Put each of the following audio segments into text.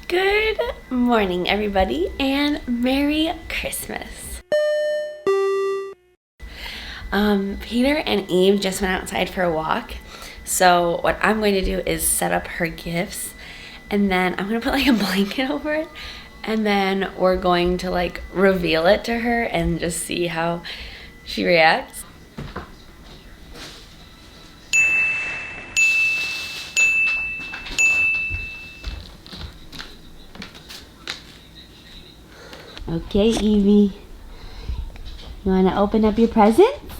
Good morning, everybody, and Merry Christmas. Peter and Eve just went outside for a walk, so what I'm going to do is set up her gifts, and then I'm going to put like a blanket over it, and then we're going to like reveal it to her and just see how she reacts. Okay, Evie. You want to open up your presents?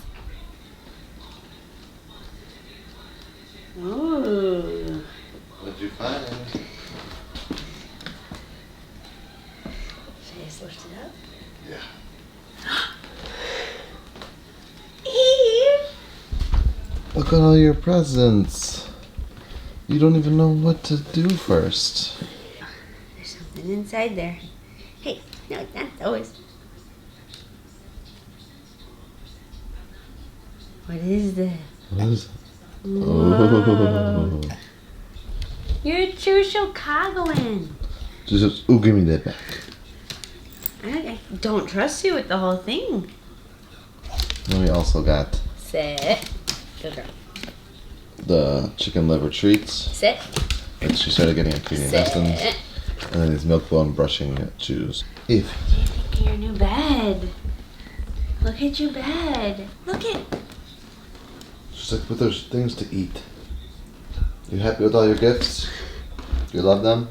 Ooh. What'd you find? Should I just lift it up? Yeah. Eve! Look at all your presents. You don't even know what to do first. There's something inside there. Hey, no, not those. What is this? What is it? Whoa. Oh. You're a true Chicagoan. Just, oh, give me that back. I don't trust you with the whole thing. Then we also got Sit. Good girl. the chicken liver treats Sit. that she started getting at Cutie Sit. Dustin's. And then these milk bone brushing shoes. Eve. Look at your new bed. Look at your bed. Look at. She's like, but there's things to eat. You happy with all your gifts? You love them?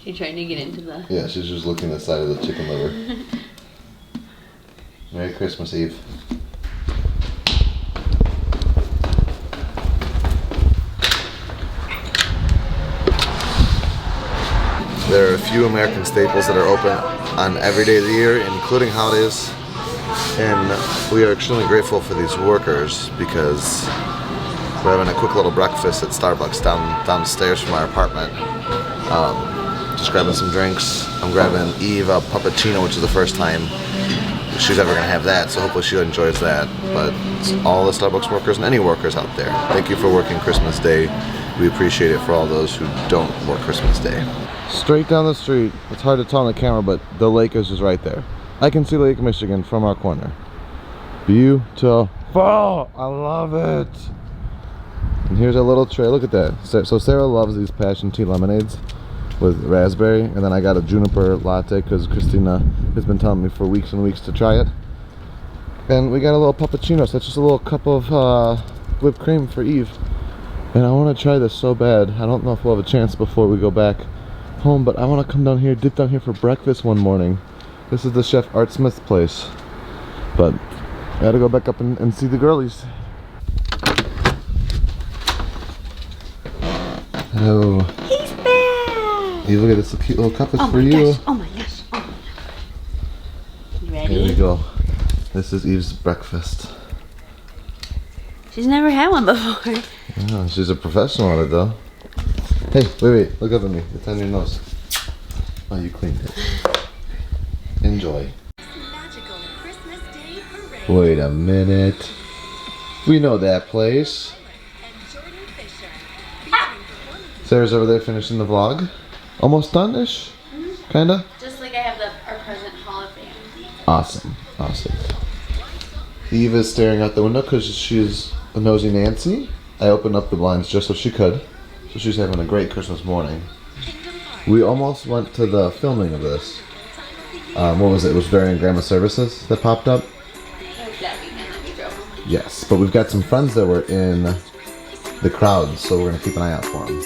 She's trying to get into the. Yeah, she's just looking at the side of the chicken liver. Merry Christmas, Eve. There are a few American staples that are open on every day of the year, including holidays. And we are extremely grateful for these workers because we're having a quick little breakfast at Starbucks downstairs from our apartment. Just grabbing some drinks. I'm grabbing Eve a puppiccino, which is the first time she's ever going to have that, so hopefully she enjoys that. But it's all the Starbucks workers and any workers out there, thank you for working Christmas Day. We appreciate it for all those who don't work Christmas Day. Straight down the street, it's hard to tell on the camera, but the lake is just right there. I can see Lake Michigan from our corner. Beautiful. I love it. And here's a little tray. Look at that. So Sarah loves these passion tea lemonades with raspberry, and then I got a juniper latte because Christina has been telling me for weeks and weeks to try it. And we got a little puppuccino, so that's just a little cup of whipped cream for Eve. And I want to try this so bad. I don't know if we'll have a chance before we go back home, but I want to come down here, dip down here for breakfast one morning. This is the Chef Art Smith's place. But I gotta go back up and see the girlies. Oh. He's back! You look at this cute little cup. It's Oh for my you. gosh. Oh my gosh. Oh my gosh. You ready? Here we go. This is Eve's breakfast. She's never had one before. Oh, she's a professional at it though. Hey, wait, look up at me. It's on your nose. Oh, you cleaned it. Enjoy. Wait a minute. We know that place. Sarah's over there finishing the vlog. Almost done-ish? Kinda? Just like I have our present Hall of Fame. Awesome. Awesome. Eve is staring out the window because she's a nosy Nancy. I opened up the blinds just so she could. So she's having a great Christmas morning. We almost went to the filming of this. What was it? It was during Grandma Services that popped up? Yes, but we've got some friends that were in the crowd, so we're going to keep an eye out for them.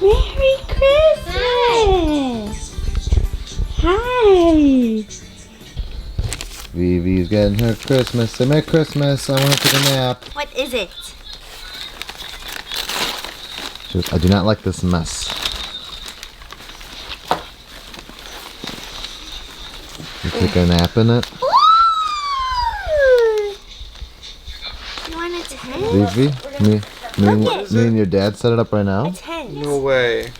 Merry Christmas! Hi! Vivi's getting her Christmas. Say Merry Christmas. I want to take a nap. What is it? She goes, I do not like this mess. You take a nap in it? Ooh! Vivi, me and your dad set it up right now? A tent. No way.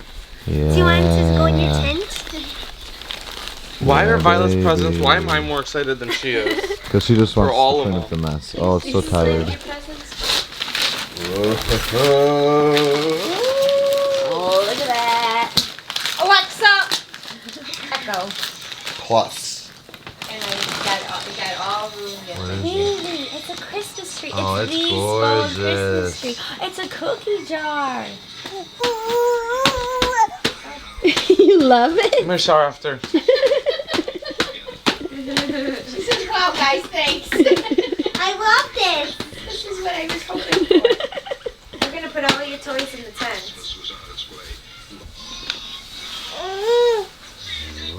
Yeah. Do you want to go in your tent? Why are Violet's baby. presents? Why am I more excited than she is? Because she just wants all to of clean up the them. mess. Oh, it's so tired. Oh, look at that. Alexa! Echo. Plus. And I got all room. Baby, it's a Christmas tree. Oh, it's it's the small gorgeous. Christmas tree. It's a cookie jar. You love it? I'm gonna shower after. She says, wow, guys, thanks. I love this. This is what I was hoping for. We're going to put all your toys in the tent.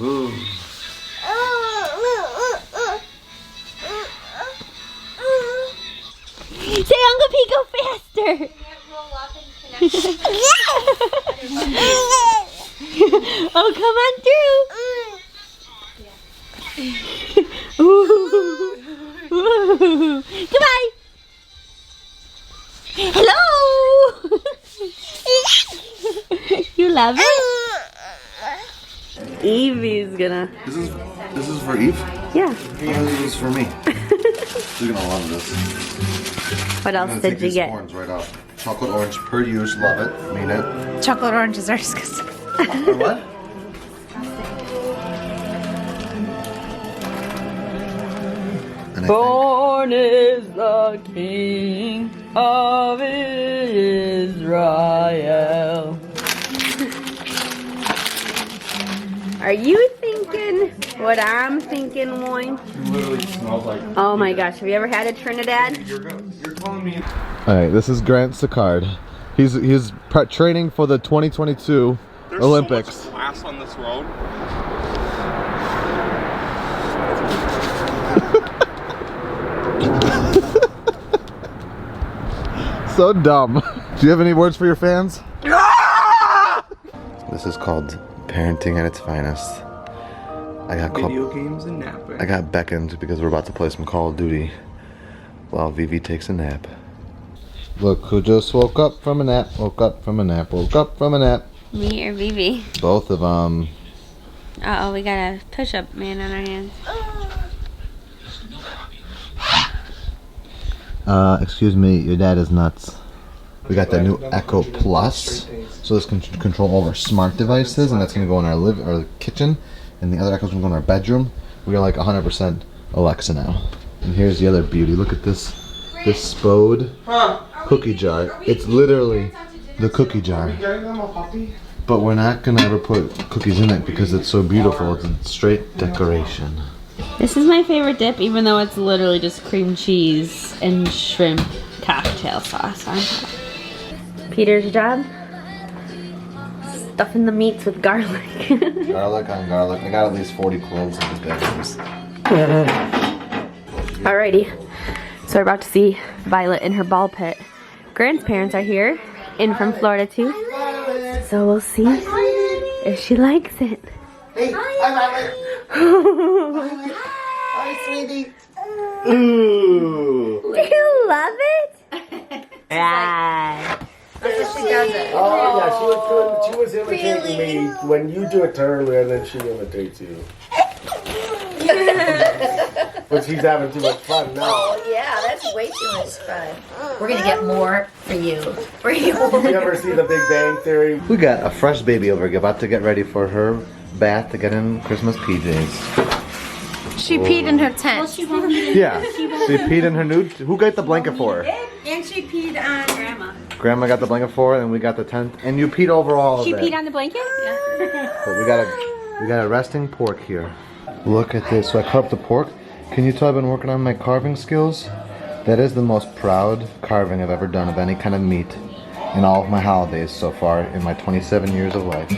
Ooh. Say, Uncle Pete, go faster. Oh, come on through. Ooh. Goodbye. Hello. You love it? Evie's gonna. This is for Eve? Yeah. This is for me. She's gonna love this. What else I'm gonna did take you these get? horns right off. Chocolate orange per use, love it, mean it. Chocolate oranges are disgusting. Or what? And I Born is the King of Israel. Are you thinking what I'm thinking, Loin? Literally smells like. Oh my gosh, have you ever had a Trinidad? You're calling me. All right, this is Grant Sicard. He's training for the 2022 There's Olympics. So much glass on this road. So dumb. Do you have any words for your fans? This is called parenting at its finest. Video games and napping. I got beckoned because we're about to play some Call of Duty while Vivi takes a nap. Look who just woke up from a nap, woke up from a nap, woke up from a nap. Me or Vivi? Both of them. Uh oh, we got a push-up man on our hands. Excuse me, your dad is nuts. We got that new Echo Plus, so this can control all of our smart devices, and that's gonna go in our kitchen, and the other Echo's gonna go in our bedroom. We are like 100% Alexa now. And here's the other beauty. Look at this Spode cookie jar. It's literally the cookie jar. Getting them a puppy? But we're not gonna ever put cookies in it because it's so beautiful. It's a straight decoration. This is my favorite dip, even though it's literally just cream cheese and shrimp cocktail sauce on top. Peter's job? Stuffing the meats with garlic. Garlic on garlic. I got at least 40 cloves in these bad boys. Alrighty, so we're about to see Violet in her ball pit. Grant's parents are here, in from Florida too. So we'll see if she likes it. Hey, hi Violet. Hi, sweetie. Ooh. Do you love it? Right. She does it. Oh yeah, she was imitating me when you do it to her, and then she imitates you. But she's having too much fun now. Oh yeah, that's way too much fun. We're gonna get more for you. For you. You ever see The Big Bang Theory? We got a fresh baby over here, about to get ready for her bath to get in Christmas PJs. She peed in her tent. Yeah, she peed in her nude. Who got the blanket for her? And she peed on Grandma. Grandma got the blanket for her, and we got the tent. And you peed over all of it. She peed on the blanket? Yeah. But we got a resting pork here. Look at this. So I cut up the pork. Can you tell I've been working on my carving skills? That is the most proud carving I've ever done of any kind of meat in all of my holidays so far in my 27 years of life.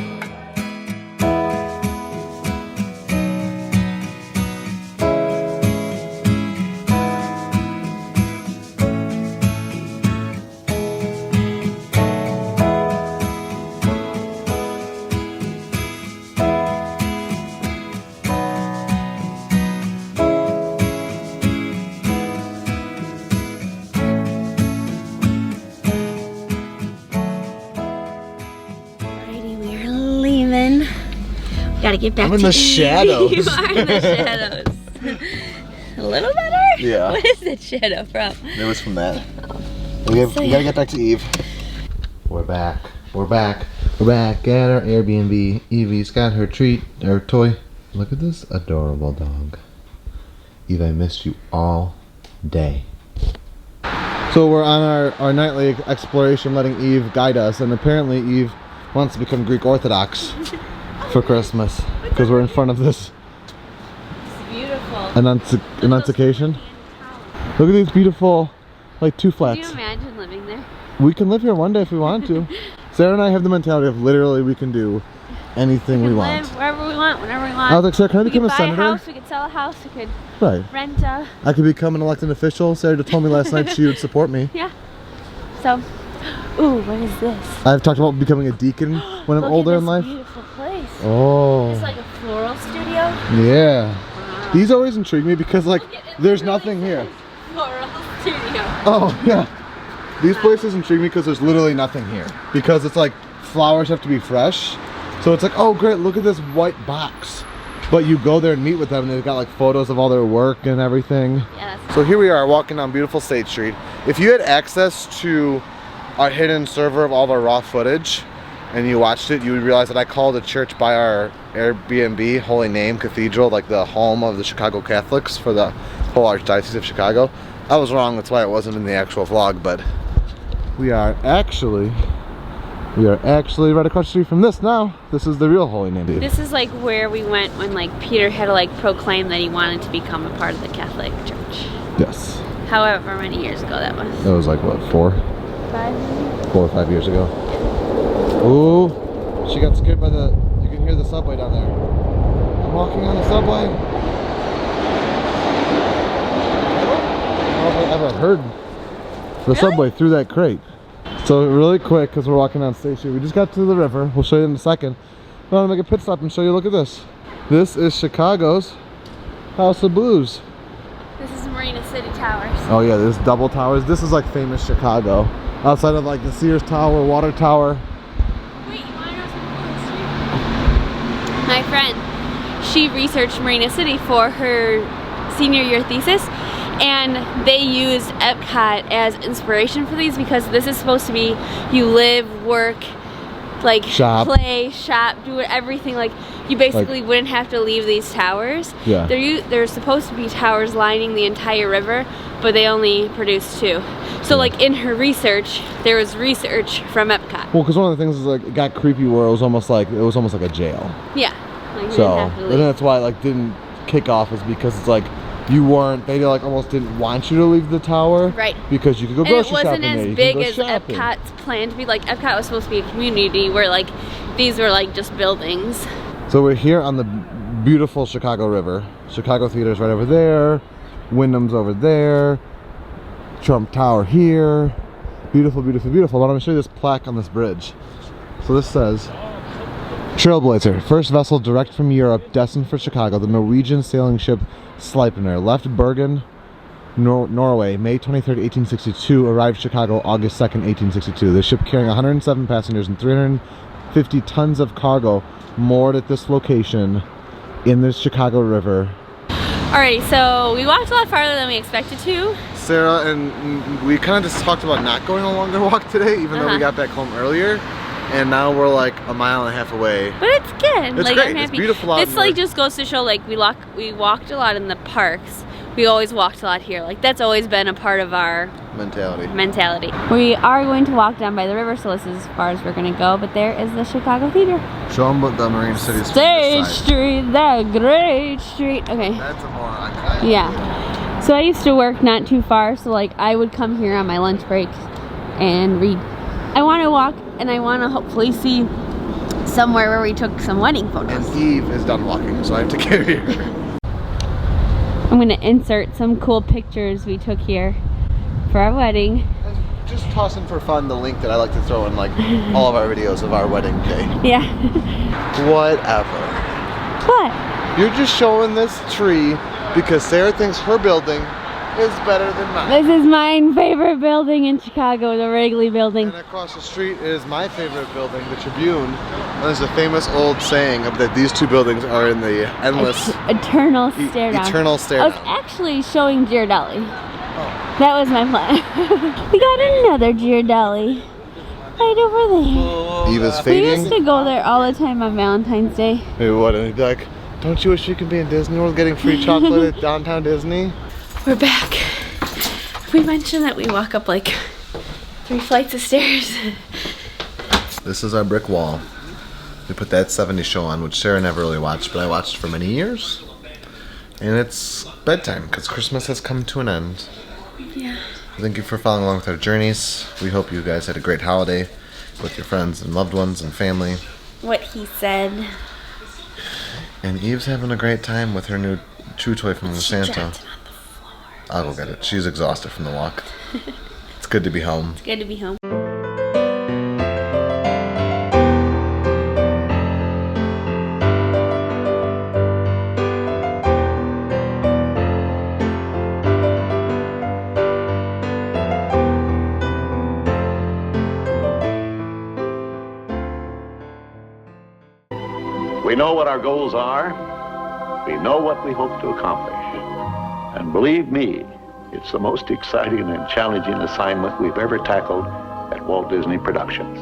gotta get back I'm in to the shadows. You are in the shadows. A little better? Yeah. What is that shadow from? It was from that. We gotta get back to Eve. We're back. We're back. We're back at our Airbnb. Evie's got her treat, her toy. Look at this adorable dog. Eve, I missed you all day. So we're on our nightly exploration, letting Eve guide us, and apparently Eve wants to become Greek Orthodox for Christmas because we're in front of this Annunciation. Look at these beautiful, like, two flats. Could you imagine living there? We can live here one day if we want to. Sarah and I have the mentality of literally we can do anything we want. Live wherever we want, whenever we want. I was like, Sarah, can I become a We could buy senator? a house, we could sell a house, we could Right. rent a... I could become an elected official. Sarah just told me last night she would support me. Yeah. So, ooh, what is this? I've talked about becoming a deacon when I'm Look older at in this life. beautiful place. Oh. It's like a floral studio. Yeah. These always intrigue me because, like, there's nothing here. Floral studio. Oh, yeah. These places intrigue me because there's literally nothing here. Because it's like flowers have to be fresh. So it's like, oh great, look at this white box. But you go there and meet with them and they've got like photos of all their work and everything. Yeah, So here we are walking down beautiful State Street. If you had access to our hidden server of all of our raw footage and you watched it, you would realize that I called a church by our Airbnb, Holy Name Cathedral, like the home of the Chicago Catholics for the whole Archdiocese of Chicago. I was wrong, that's why it wasn't in the actual vlog, but we are actually right across the street from this now. This is the real Holy Name. This is like where we went when like Peter had to like proclaim that he wanted to become a part of the Catholic Church. Yes. However many years ago that was. That was like what, 4 or 5 years ago. Ooh, she got scared by the, you can hear the subway down there. I'm walking on the subway. I don't know if I've ever heard the subway through that crate. So really quick, because we're walking down State Street, we just got to the river. We'll show you in a second. I want to make a pit stop and show you, look at this. This is Chicago's House of Blues. This is Marina City Towers. Oh yeah, there's double towers. This is like famous Chicago. Outside of like the Sears Tower, Water Tower. Wait, you want to know something cool? My friend, she researched Marina City for her senior year thesis, and they used Epcot as inspiration for these because this is supposed to be you live, work, like shop, play, shop, do everything. Like you basically wouldn't have to leave these towers. Yeah. There's supposed to be towers lining the entire river, but they only produced 2. So like in her research, there was research from Epcot. Well, because one of the things is like it got creepy where it was almost like a jail. Yeah. Like, you So didn't have to and leave. that's why it like didn't kick off, is because it's like they like almost didn't want you to leave the tower. Right. Because you could go And it grocery wasn't shopping there. as You big can go as shopping. Epcot's planned to be. Like Epcot was supposed to be a community where like these were like just buildings. So we're here on the beautiful Chicago River. Chicago Theater's right over there. Wyndham's over there. Trump Tower here. Beautiful, beautiful, beautiful. But I'm gonna show you this plaque on this bridge. So this says, Trailblazer, first vessel direct from Europe destined for Chicago, the Norwegian sailing ship Sleipner left Bergen, Norway, May 23rd, 1862, arrived Chicago August 2nd, 1862. The ship carrying 107 passengers and 350 tons of cargo moored at this location in the Chicago River. Alrighty, so we walked a lot farther than we expected to. Sarah and we kind of just talked about not going a longer walk today, even though we got back home earlier. And now we're like a mile and a half away. But it's good. It's like, great. I'm happy. It's beautiful out This like there. just goes to show like we walked a lot in the parks. We always walked a lot here. Like that's always been a part of our mentality. We are going to walk down by the river, so this is as far as we're going to go. But there is the Chicago Theater. Show them what the Marina City State Street, the great street. Okay. That's a more iconic. Yeah. So I used to work not too far, so like I would come here on my lunch break and read. I want to walk and I want to hopefully see somewhere where we took some wedding photos. And Eve is done walking, so I have to carry her. I'm going to insert some cool pictures we took here for our wedding. And just toss in for fun the link that I like to throw in like all of our videos of our wedding day. Yeah. Whatever. What? You're just showing this tree because Sarah thinks her building is better than mine. This is my favorite building in Chicago, the Wrigley building. And across the street is my favorite building, the Tribune. And there's a famous old saying that these two buildings are in the endless... Eternal stare down. Eternal stare I was down. actually showing Ghirardelli. That was my plan. We got another Ghirardelli. Right over there. Eve is We fading. used to go there all the time on Valentine's Day. Maybe what? And he'd be like, don't you wish you could be in Disney World getting free chocolate at downtown Disney? We're back. We mentioned that we walk up like 3 flights of stairs. This is our brick wall. We put that 70s show on, which Sarah never really watched, but I watched for many years. And it's bedtime, because Christmas has come to an end. Yeah. Thank you for following along with our journeys. We hope you guys had a great holiday with your friends and loved ones and family. What he said. And Eve's having a great time with her new chew toy from Santa. Dropped it on the floor. I'll go get it. She's exhausted from the walk. It's good to be home. It's good to be home. We know what our goals are. We know what we hope to accomplish. And believe me, it's the most exciting and challenging assignment we've ever tackled at Walt Disney Productions.